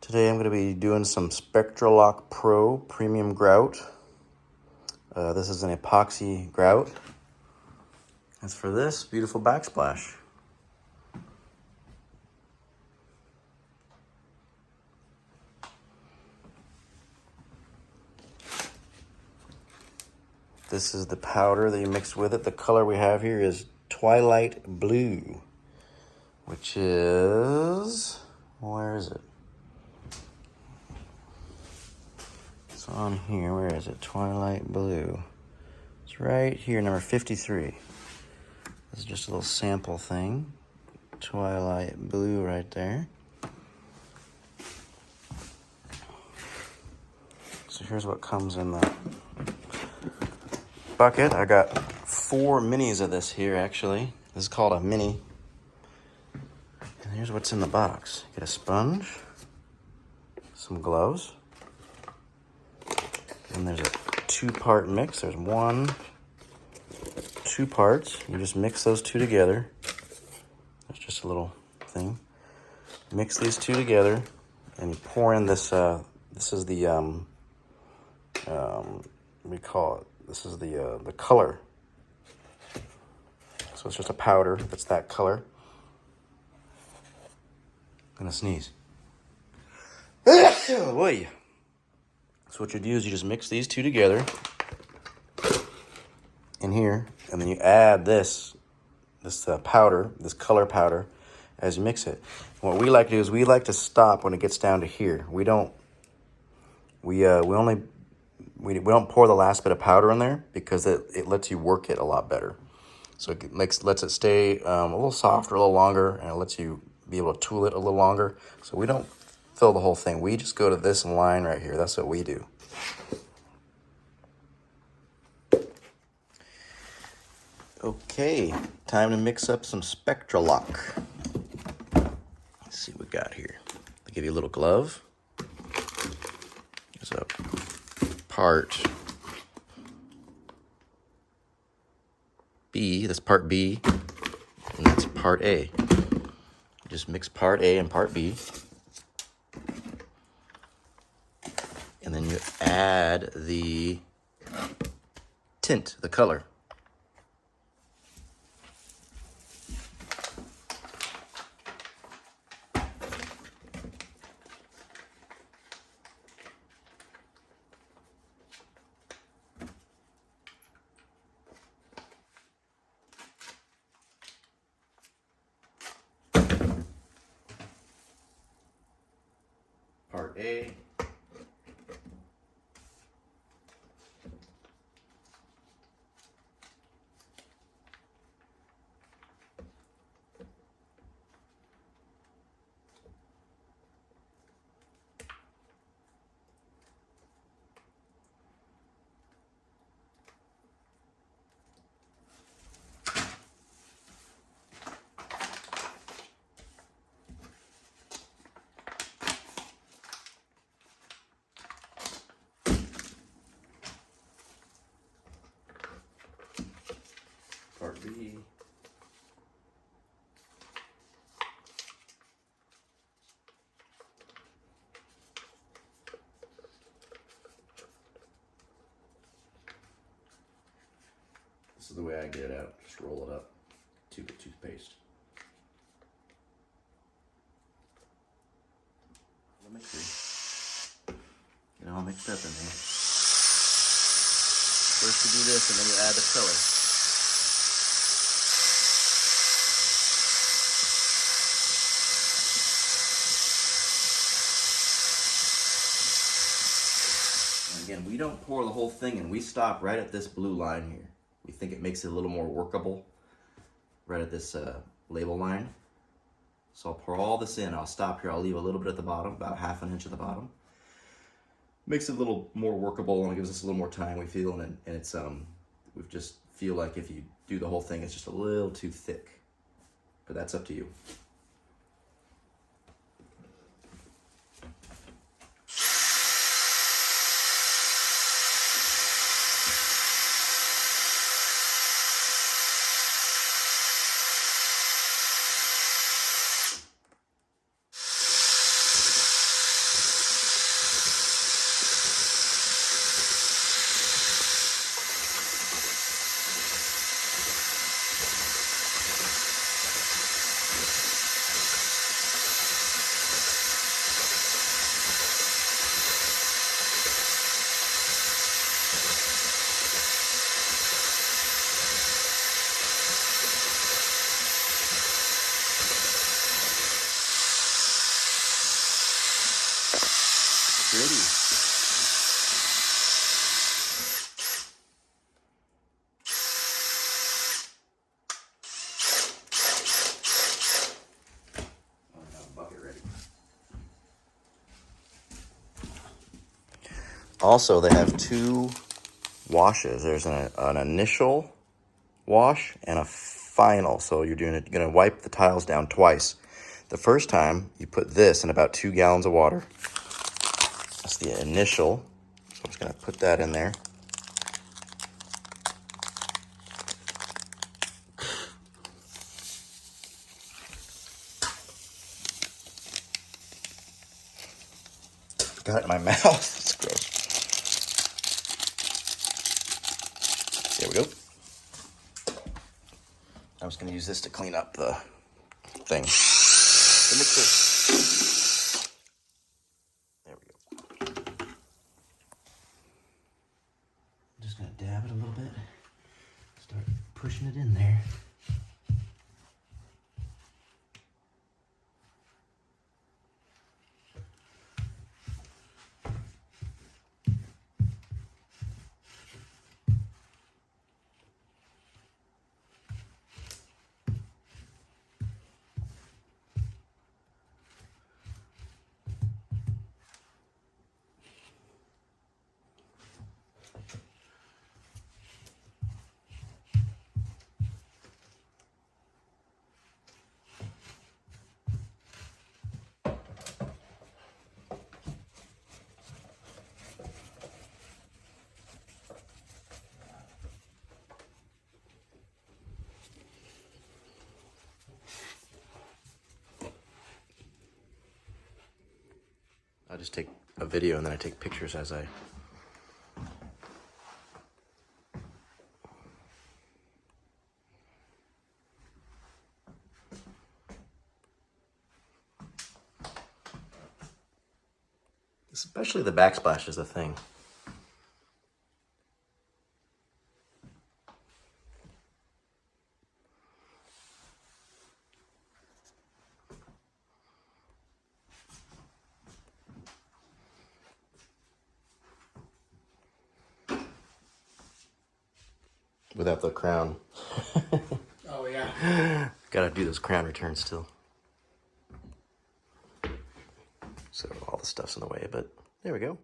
Today I'm going to be doing some Spectralock Pro Premium Grout. This is an epoxy grout. As for this beautiful backsplash. This is the powder that you mix with it. The color we have here is Twilight Blue, which is, where is it? It's on here. Where is it? Twilight Blue. It's right here, number 53. This is just a little sample thing. Twilight Blue right there. So here's what comes in the bucket. I got 4 minis of this here, actually. This is called a mini. And here's what's in the box. Get a sponge, some gloves, and there's a 2-part mix. There's 2 parts. You just mix those 2 together. There's just a little thing. Mix these 2 together, and you pour in this. This is the what do we call it? This is the color. So it's just a powder that's that color. I'm gonna sneeze. Boy. So what you do is you just mix these 2 together in here, and then you add this powder, this color powder, as you mix it. And what we like to do is we like to stop when it gets down to here. We don't pour the last bit of powder in there because it lets you work it a lot better. So it lets it stay a little softer, a little longer, and it lets you be able to tool it a little longer. So we don't fill the whole thing. We just go to this line right here. That's what we do. Okay, time to mix up some Spectralock. Let's see what we got here. I'll give you a little glove. There's a part B, that's part B, and that's part A. You just mix part A and part B. And then you add the tint, the color. Part A. Part B. This is the way I get it out. Just roll it up. Tube of toothpaste. The mixture. Get it all mixed up in there. First you do this, and then you add the color. Again, we don't pour the whole thing in. We stop right at this blue line here. We think it makes it a little more workable right at this label line. So I'll pour all this in. I'll stop here. I'll leave a little bit at the bottom, about 1/2 inch at the bottom. Makes it a little more workable and it gives us a little more time, we feel, and it's we just feel like if you do the whole thing, it's just a little too thick. But that's up to you. Pretty. Also, they have two washes. There's an initial wash and a final. So you're going to wipe the tiles down twice. The first time, you put this in about 2 gallons of water. That's the initial. So I'm just going to put that in there. Got it in my mouth. It's gross. There we go. I'm just going to use this to clean up the thing. The mixer. There we go. I'm just going to dab it a little bit. Start pushing it in there. I just take a video and then I take pictures as I... Especially the backsplash is the thing. Without the crown. Oh, yeah. Gotta do those crown returns still. So all the stuff's in the way, but there we go.